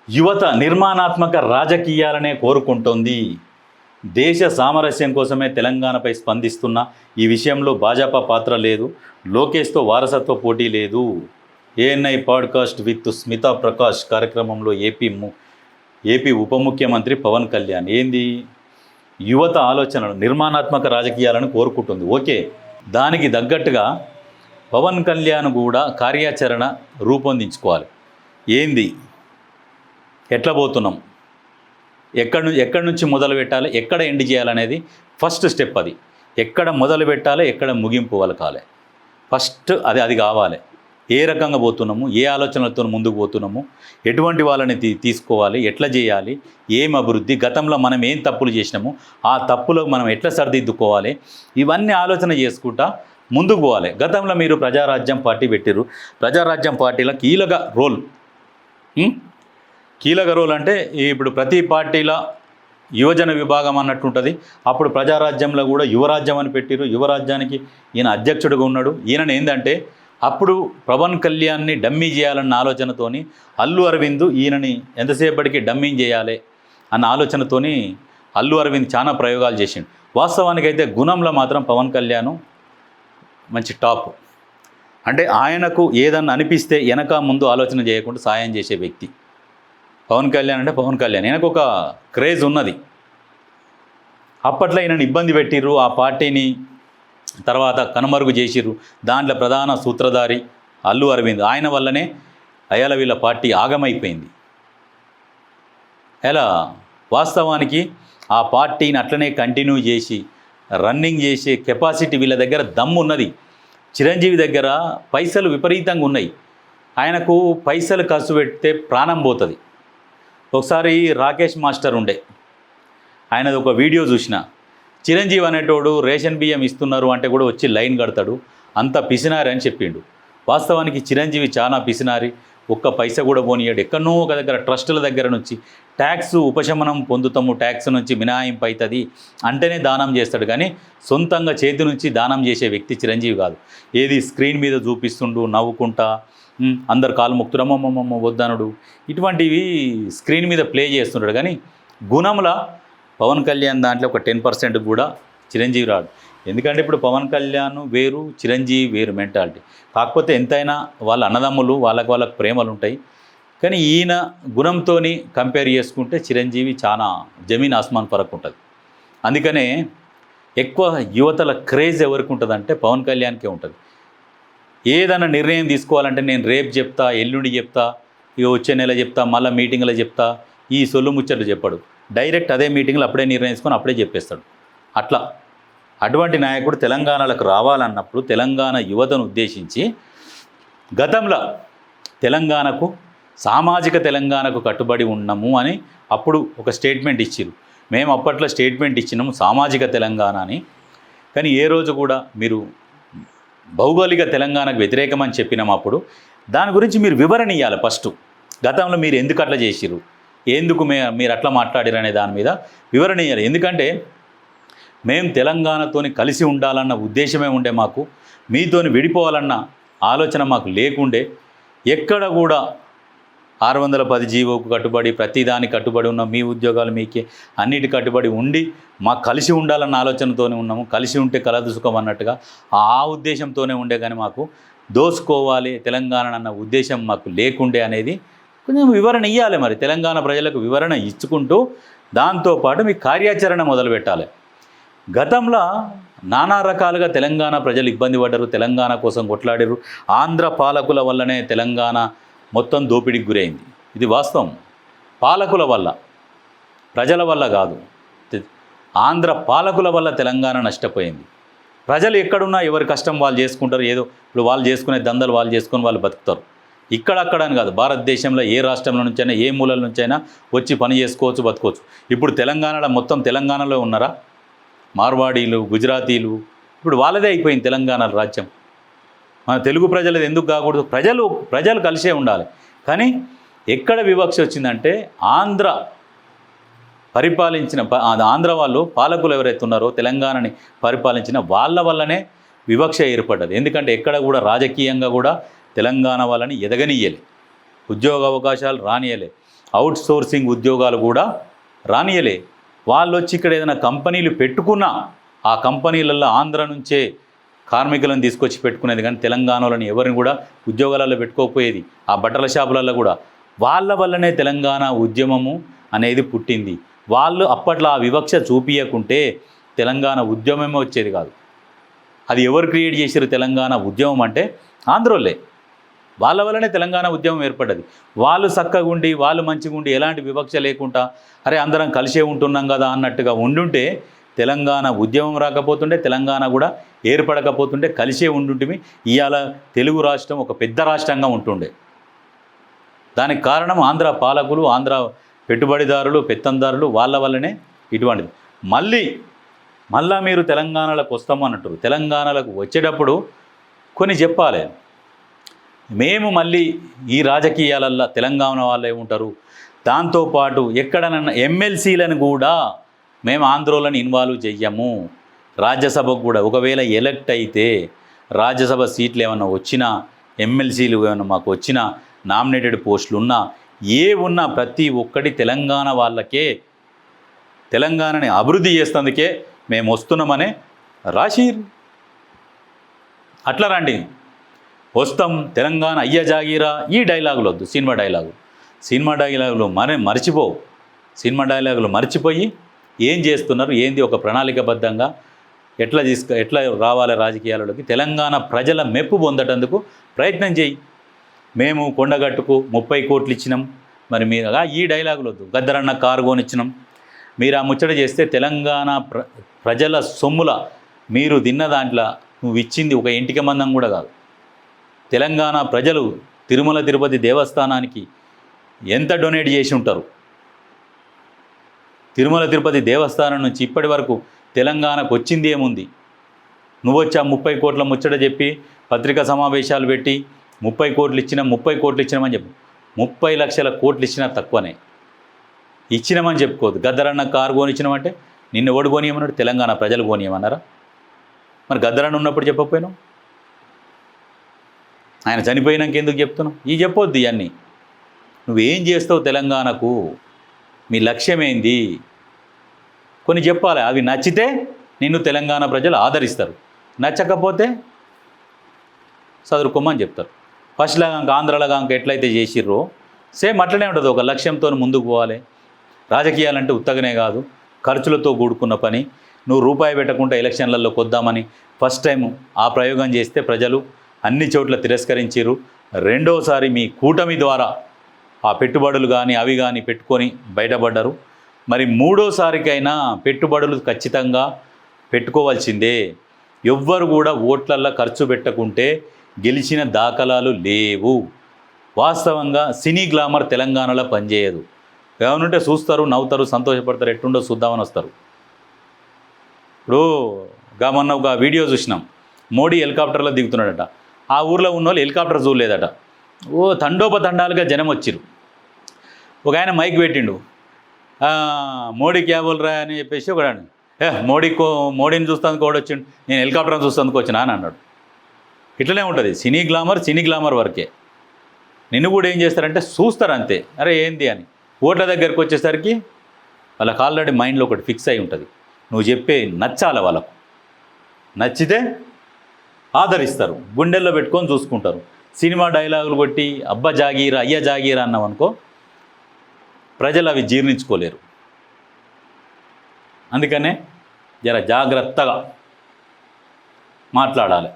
యువత నిర్మాణాత్మక రాజకీయాలనే కోరుకుంటోంది. దేశ సామరస్యం కోసమే తెలంగాణపై స్పందిస్తున్న ఈ విషయంలో భాజపా పాత్ర లేదు. లోకేష్తో వారసత్వ పోటీ లేదు. ANI podcast with Smita Prakash కార్యక్రమంలో ఏపీ ఉప ముఖ్యమంత్రి పవన్ కళ్యాణ్ ఏంది యువత ఆలోచనలు నిర్మాణాత్మక రాజకీయాలను కోరుకుంటుంది. ఓకే, దానికి తగ్గట్టుగా పవన్ కళ్యాణ్ కూడా కార్యాచరణ రూపొందించుకోవాలి. ఏంది, ఎట్లా పోతున్నాం, ఎక్కడి నుంచి మొదలు పెట్టాలి, ఎక్కడ ఎండ్ చేయాలనేది ఫస్ట్ స్టెప్. అది ఎక్కడ మొదలు పెట్టాలి, ఎక్కడ ముగింపు పలకాలి, ఫస్ట్ అది కావాలి. ఏ రకంగా పోతున్నాము, ఏ ఆలోచనలతో ముందుకు పోతున్నాము, ఎటువంటి వాళ్ళని తీసుకోవాలి, ఎట్లా చేయాలి, ఏం అభివృద్ధి, గతంలో మనం ఏం తప్పులు చేసినాము, ఆ తప్పులో మనం ఎట్లా సరిదిద్దుకోవాలి, ఇవన్నీ ఆలోచన చేసుకుంటా ముందుకు పోవాలి. గతంలో మీరు ప్రజారాజ్యం పార్టీ పెట్టిర్రు. ప్రజారాజ్యం పార్టీలో కీలక రోల్ అంటే ఇప్పుడు ప్రతి పార్టీల యువజన విభాగం అన్నట్టు ఉంటుంది. అప్పుడు ప్రజారాజ్యంలో కూడా యువరాజ్యం అని పెట్టిరు. యువరాజ్యానికి ఈయన అధ్యక్షుడిగా ఉన్నాడు. ఈయన ఏంటంటే అప్పుడు పవన్ కళ్యాణ్ని డమ్మీ చేయాలన్న ఆలోచనతోని అల్లు అరవింద్ ఈయనని ఎంతసేపటికి డమ్మింగ్ చేయాలి అన్న ఆలోచనతోని అల్లు అరవింద్ చాలా ప్రయోగాలు చేసిండు. వాస్తవానికైతే గుణంలో మాత్రం పవన్ కళ్యాణ్ మంచి టాప్. అంటే ఆయనకు ఏదన్నా అనిపిస్తే వెనక ముందు ఆలోచన చేయకుండా సాయం చేసే వ్యక్తి పవన్ కళ్యాణ్. అంటే పవన్ కళ్యాణ్ ఈయనకు ఒక క్రేజ్ ఉన్నది. అప్పట్లో ఈయనని ఇబ్బంది పెట్టిర్రు, ఆ పార్టీని తర్వాత కనుమరుగు చేసిర్రు. దాంట్లో ప్రధాన సూత్రధారి అల్లు అరవింద్. ఆయన వల్లనే అయాల వీళ్ళ పార్టీ ఆగమైపోయింది. ఎలా వాస్తవానికి ఆ పార్టీని అట్లనే కంటిన్యూ చేసి రన్నింగ్ చేసే కెపాసిటీ వీళ్ళ దగ్గర దమ్ము ఉన్నది. చిరంజీవి దగ్గర పైసలు విపరీతంగా ఉన్నాయి. ఆయనకు పైసలు ఖర్చు పెడితే ప్రాణం పోతుంది. ఒకసారి రాకేష్ మాస్టర్ ఉండే, ఆయనది ఒక వీడియో చూసిన. చిరంజీవి అనేటోడు రేషన్ బియ్యం ఇస్తున్నారు అంటే కూడా వచ్చి లైన్ కడతాడు, అంత పిసినారి అని చెప్పిండు. వాస్తవానికి చిరంజీవి చాలా పిసినారి, ఒక్క పైసా కూడా పోనీయాడు. ఎక్కడనో ఒక దగ్గర ట్రస్టుల దగ్గర నుంచి ట్యాక్స్ ఉపశమనం పొందుతాము, ట్యాక్స్ నుంచి మినహాయింపు అవుతుంది అంటేనే దానం చేస్తాడు. కానీ సొంతంగా చేతి నుంచి దానం చేసే వ్యక్తి చిరంజీవి కాదు. ఏది స్క్రీన్ మీద చూపిస్తుండు నవ్వుకుంటా, అందరు కాలు ముక్తురమ్మమ్మమ్మ వద్దనుడు, ఇటువంటివి స్క్రీన్ మీద ప్లే చేస్తుంటాడు. కానీ గుణంలా పవన్ కళ్యాణ్ దాంట్లో ఒక 10% కూడా చిరంజీవి రాడు. ఎందుకంటే ఇప్పుడు పవన్ కళ్యాణ్ వేరు, చిరంజీవి వేరు మెంటాలిటీ. కాకపోతే ఎంతైనా వాళ్ళ అన్నదమ్ములు, వాళ్ళకు ప్రేమలు ఉంటాయి. కానీ ఈయన గుణంతో కంపేర్ చేసుకుంటే చిరంజీవి చాలా జమీన్ ఆస్మాన్ ఫరక్ ఉంటుంది. అందుకనే ఎక్కువ యువతల క్రేజ్ ఎవరికి ఉంటుందంటే పవన్ కళ్యాణ్కే ఉంటుంది. ఏదైనా నిర్ణయం తీసుకోవాలంటే నేను రేపు చెప్తా, ఎల్లుండి చెప్తా, ఇక వచ్చే నెల చెప్తా, మళ్ళీ మీటింగ్లో చెప్తా, ఈ సొల్లు ముచ్చట్లు చెప్పాడు. డైరెక్ట్ అదే మీటింగ్లో అప్పుడే నిర్ణయం తీసుకొని అప్పుడే చెప్పేస్తాడు. అటువంటి నాయకుడు తెలంగాణలకు రావాలన్నప్పుడు తెలంగాణ యువతను ఉద్దేశించి గతంలో తెలంగాణకు సామాజిక తెలంగాణకు కట్టుబడి ఉన్నాము అని అప్పుడు ఒక స్టేట్మెంట్ ఇచ్చిరు. మేము అప్పట్లో స్టేట్మెంట్ ఇచ్చినాము సామాజిక తెలంగాణ అని. కానీ ఏ రోజు కూడా మీరు భౌగోళిక తెలంగాణకు వ్యతిరేకమని చెప్పినాము. అప్పుడు దాని గురించి మీరు వివరణ ఇవ్వాలి. ఫస్ట్ గతంలో మీరు ఎందుకు అట్లా చేసిరు, ఎందుకు మీరు అట్లా మాట్లాడారు అనే దాని మీద వివరణ ఇవ్వాలి. ఎందుకంటే మేము తెలంగాణతోని కలిసి ఉండాలన్న ఉద్దేశమే ఉండే మాకు, మీతోని విడిపోవాలన్న ఆలోచన మాకు లేకుండే. ఎక్కడ కూడా 610 జీవోకు కట్టుబడి ప్రతిదానికి కట్టుబడి ఉన్నాం. మీ ఉద్యోగాలు మీకే అన్నిటి కట్టుబడి ఉండి మాకు కలిసి ఉండాలన్న ఆలోచనతోనే ఉన్నాము. కలిసి ఉంటే కలదు సుఖం అన్నట్టుగా ఆ ఉద్దేశంతోనే ఉండే. కానీ మాకు దోసుకోవాలి తెలంగాణ అన్న ఉద్దేశం మాకు లేకుండే అనేది కొంచెం వివరణ ఇవ్వాలి. మరి తెలంగాణ ప్రజలకు వివరణ ఇచ్చుకుంటూ దాంతోపాటు మీ కార్యాచరణ మొదలుపెట్టాలి. గతంలో నానా రకాలుగా తెలంగాణ ప్రజలు ఇబ్బంది పడ్డారు, తెలంగాణ కోసం కొట్లాడారు. ఆంధ్ర పాలకుల వల్లనే తెలంగాణ మొత్తం దోపిడీకి గురైంది. ఇది వాస్తవం. పాలకుల వల్ల, ప్రజల వల్ల కాదు. ఆంధ్ర పాలకుల వల్ల తెలంగాణ నష్టపోయింది. ప్రజలు ఎక్కడున్నా ఎవరి కష్టం వాళ్ళు చేసుకుంటారు. ఏదో ఇప్పుడు వాళ్ళు చేసుకునే దందలు వాళ్ళు చేసుకొని వాళ్ళు బతుకుతారు. ఇక్కడక్కడ అని కాదు, భారతదేశంలో ఏ రాష్ట్రంలో నుంచైనా ఏ మూలల నుంచైనా వచ్చి పని చేసుకోవచ్చు, బతుకోవచ్చు. ఇప్పుడు తెలంగాణలో మొత్తం తెలంగాణలో ఉన్నారా మార్వాడీలు, గుజరాతీలు, ఇప్పుడు వాళ్ళదే అయిపోయింది తెలంగాణ రాజ్యం. మన తెలుగు ప్రజలది ఎందుకు కాకూడదు? ప్రజలు కలిసే ఉండాలి. కానీ ఎక్కడ వివక్ష వచ్చిందంటే ఆంధ్ర వాళ్ళు పాలకులు ఎవరైతే ఉన్నారో తెలంగాణని పరిపాలించిన వాళ్ళ వల్లనే వివక్ష ఏర్పడ్డది. ఎందుకంటే ఎక్కడ కూడా రాజకీయంగా కూడా తెలంగాణ వాళ్ళని ఎదగనియ్యలే, ఉద్యోగ అవకాశాలు రానియలే. అవుట్ సోర్సింగ్ ఉద్యోగాలు కూడా రానియలే. వాళ్ళు వచ్చి ఇక్కడ ఏదైనా కంపెనీలు పెట్టుకున్నా ఆ కంపెనీలలో ఆంధ్ర నుంచే కార్మికులను తీసుకొచ్చి పెట్టుకునేది, కానీ తెలంగాణలోని ఎవరిని కూడా ఉద్యోగాలలో పెట్టుకోకపోయేది. ఆ బట్టల షాపులలో కూడా వాళ్ళ వల్లనే తెలంగాణ ఉద్యమము అనేది పుట్టింది. వాళ్ళు అప్పట్లో ఆ వివక్ష చూపించకుంటే తెలంగాణ ఉద్యమమే వచ్చేది కాదు. అది ఎవరు క్రియేట్ చేశారు తెలంగాణ ఉద్యమం అంటే? ఆంధ్రోళ్ళే. వాళ్ళ వల్లనే తెలంగాణ ఉద్యమం ఏర్పడ్డది. వాళ్ళు చక్కగా ఉండి, వాళ్ళు మంచిగా ఉండి, ఎలాంటి వివక్ష లేకుండా అరే అందరం కలిసే ఉంటున్నాం కదా అన్నట్టుగా ఉండుంటే తెలంగాణ ఉద్యమం రాకపోతుండే, తెలంగాణ కూడా ఏర్పడకపోతుండే, కలిసే ఉండుంటిమి. ఇవాళ తెలుగు రాష్ట్రం ఒక పెద్ద రాష్ట్రంగా ఉంటుండే. దానికి కారణం ఆంధ్ర పాలకులు, ఆంధ్ర పెట్టుబడిదారులు, పెత్తందారులు, వాళ్ళ వల్లనే ఇటువంటిది. మళ్ళా మీరు తెలంగాణలోకి వస్తాము అన్నట్టు. తెలంగాణలోకి వచ్చేటప్పుడు కొన్ని చెప్పాలి. మేము మళ్ళీ ఈ రాజకీయాలల్లో తెలంగాణ వాళ్ళే ఉంటారు. దాంతోపాటు ఎక్కడనన్నా ఎమ్మెల్సీలను కూడా మేము ఆంధ్రోలను ఇన్వాల్వ్ చెయ్యము. రాజ్యసభకు కూడా ఒకవేళ ఎలక్ట్ అయితే రాజ్యసభ సీట్లు ఏమన్నా వచ్చినా, ఎమ్మెల్సీలు ఏమన్నా మాకు వచ్చినా, నామినేటెడ్ పోస్టులు ఉన్నా, ఉన్నా ప్రతి ఒక్కటి తెలంగాణ వాళ్ళకే, తెలంగాణని అభివృద్ధి చేసేందుకే మేము వస్తున్నామనే రాసిరు. అట్లా రండి, వస్తాం తెలంగాణ అయ్య జాగీరా. ఈ డైలాగులు వద్దు, సినిమా డైలాగులు మర్చిపో. సినిమా డైలాగులు మర్చిపోయి ఏం చేస్తున్నారు, ఏంది ఒక ప్రణాళికబద్ధంగా ఎట్లా రావాలి రాజకీయాలలోకి, తెలంగాణ ప్రజల మెప్పు పొందటందుకు ప్రయత్నం చేయి. మేము కొండగట్టుకు 30 కోట్లు ఇచ్చినాం, మరి మీరు ఈ డైలాగులు వద్దు. గద్దరన్న కారు కొనిచ్చినాం. మీరు ఆ ముచ్చట చేస్తే తెలంగాణ ప్రజల సొమ్ముల మీరు తిన్న దాంట్లో నువ్వు ఇచ్చింది ఒక ఇంటికి మందం కూడా కాదు. తెలంగాణ ప్రజలు తిరుమల తిరుపతి దేవస్థానానికి ఎంత డొనేట్ చేసి ఉంటారు? తిరుమల తిరుపతి దేవస్థానం నుంచి ఇప్పటి వరకు తెలంగాణకు వచ్చింది ఏముంది? నువ్వు వచ్చి ఆ 30 కోట్ల ముచ్చట చెప్పి పత్రికా సమావేశాలు పెట్టి 30 కోట్లు ఇచ్చినామని చెప్పు. 30 లక్షల కోట్లు ఇచ్చినా తక్కువనే. ఇచ్చినామని చెప్పుకోవద్దు. గద్దరన్న కారు కొనిచ్చినామంటే నిన్ను ఎవడు కొనియమన్నాడు? తెలంగాణ ప్రజలు కొనియమన్నారా? మరి గద్దరన్న ఉన్నప్పుడు చెప్పకపోయినావు? ఆయన చనిపోయినాక ఎందుకు చెప్తున్నావు? చెప్పొద్దు ఇవన్నీ. నువ్వేం చేస్తావు తెలంగాణకు, మీ లక్ష్యం ఏంది, కొన్ని చెప్పాలి. అవి నచ్చితే నిన్ను తెలంగాణ ప్రజలు ఆదరిస్తారు, నచ్చకపోతే చదువుకోమని చెప్తారు. ఫస్ట్లాగా ఆంధ్రలాగా ఎట్లయితే చేసిర్రో సేమ్ అట్లనే ఉంటుంది. ఒక లక్ష్యంతో ముందుకు పోవాలి. రాజకీయాలంటే ఉత్తగనే కాదు, ఖర్చులతో కూడుకున్న పని. నువ్వు రూపాయి పెట్టకుండా ఎలక్షన్లలో కొద్దామని ఫస్ట్ టైం ఆ ప్రయోగం చేస్తే ప్రజలు అన్ని చోట్ల తిరస్కరించారు. రెండోసారి మీ కూటమి ద్వారా ఆ పెట్టుబడులు కానీ అవి కానీ పెట్టుకొని బయటపడ్డారు. మరి మూడోసారికైనా పెట్టుబడులు ఖచ్చితంగా పెట్టుకోవాల్సిందే. ఎవ్వరు కూడా ఓట్లల్లో ఖర్చు పెట్టకుంటే గెలిచిన దాఖలాలు లేవు. వాస్తవంగా సినీ గ్లామర్ తెలంగాణలో పనిచేయదు. ఏమనుంటే చూస్తారు, నవ్వుతారు, సంతోషపడతారు, ఎట్టుండో చూద్దామని వస్తారు. ఇప్పుడు మొన్న ఒక వీడియో చూసినాం, మోడీ హెలికాప్టర్లో దిగుతున్నాడట. ఆ ఊర్లో ఉన్న వాళ్ళు హెలికాప్టర్ చూడలేదట. తండోపతండాలుగా జనం వచ్చిరు. ఒక ఆయన మైక్ పెట్టిండు, మోడీ క్యా బోల్ రా అని చెప్పేసి ఒక మోడీని చూస్తానికి కూడా వచ్చిండు, నేను హెలికాప్టర్ని చూస్తానికి వచ్చినా అని అన్నాడు. ఇట్లనే ఉంటుంది. సినీ గ్లామర్ వరకే. నిన్ను కూడా ఏం చేస్తారంటే చూస్తారు అంతే, అరే ఏంది అని. ఓట్ల దగ్గరికి వచ్చేసరికి వాళ్ళకి ఆల్రెడీ మైండ్లో ఒకటి ఫిక్స్ అయి ఉంటుంది. నువ్వు చెప్పే నచ్చాలి వాళ్ళకు. నచ్చితే ఆదరిస్తారు, గుండెల్లో పెట్టుకొని చూసుకుంటారు. సినిమా డైలాగులు కొట్టి అబ్బా జాగీరా అయ్య జాగీరా అన్నామనుకో ప్రజలు అవి జీర్ణించుకోలేరు. అందుకనే జర జాగ్రత్తగా మాట్లాడాలి.